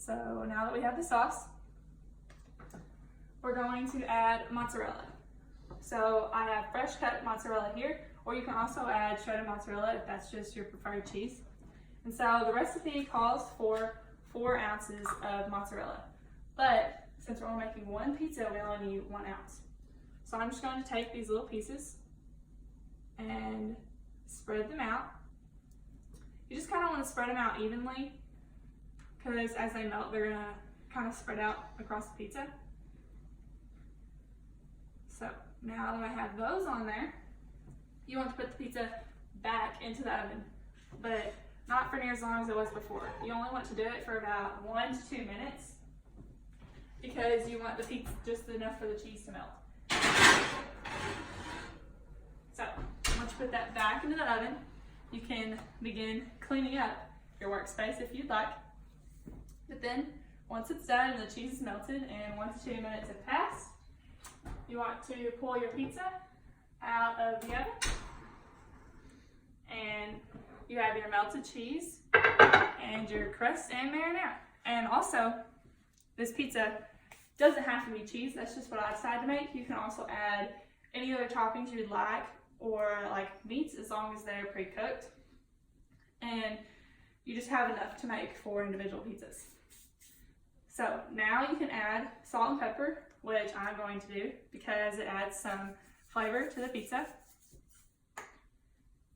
So now that we have the sauce, we're going to add mozzarella. So I have fresh cut mozzarella here, or you can also add shredded mozzarella if that's just your preferred cheese. And so the recipe calls for 4 ounces of mozzarella, but since we're only making 1 pizza, we only need 1 ounce. So I'm just going to take these little pieces and spread them out. You just kind of want to spread them out evenly, because as they melt, they're gonna kind of spread out across the pizza. So now that I have those on there, you want to put the pizza back into the oven, but not for near as long as it was before. You only want to do it for about 1 to 2 minutes, because you want the pizza just enough for the cheese to melt. So once you put that back into the oven, you can begin cleaning up your workspace if you'd like. But then once it's done and the cheese is melted and 1 to 2 minutes have passed, you want to pull your pizza out of the oven, and you have your melted cheese and your crust and marinara. And also, this pizza doesn't have to be cheese, that's just what I decided to make. You can also add any other toppings you'd like, or like meats, as long as they're pre-cooked. And you just have enough to make 4 individual pizzas. So now you can add salt and pepper, which I'm going to do because it adds some flavor to the pizza.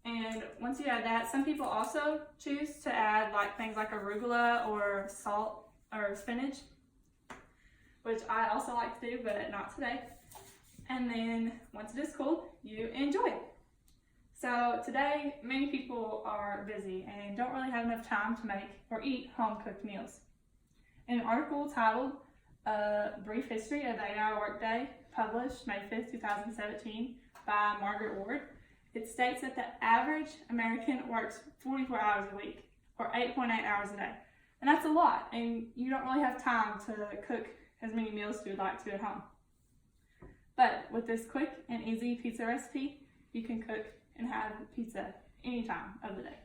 And once you add that, some people also choose to add like things like arugula or salt or spinach, which I also like to do, but not today. And then once it is cooled, you enjoy it. So today, many people are busy and don't really have enough time to make or eat home-cooked meals. In an article titled A Brief History of the 8-Hour Workday, published May 5th, 2017 by Margaret Ward, it states that the average American works 44 hours a week, or 8.8 hours a day. And that's a lot, and you don't really have time to cook as many meals as you would like to at home. But with this quick and easy pizza recipe, you can cook and have pizza any time of the day.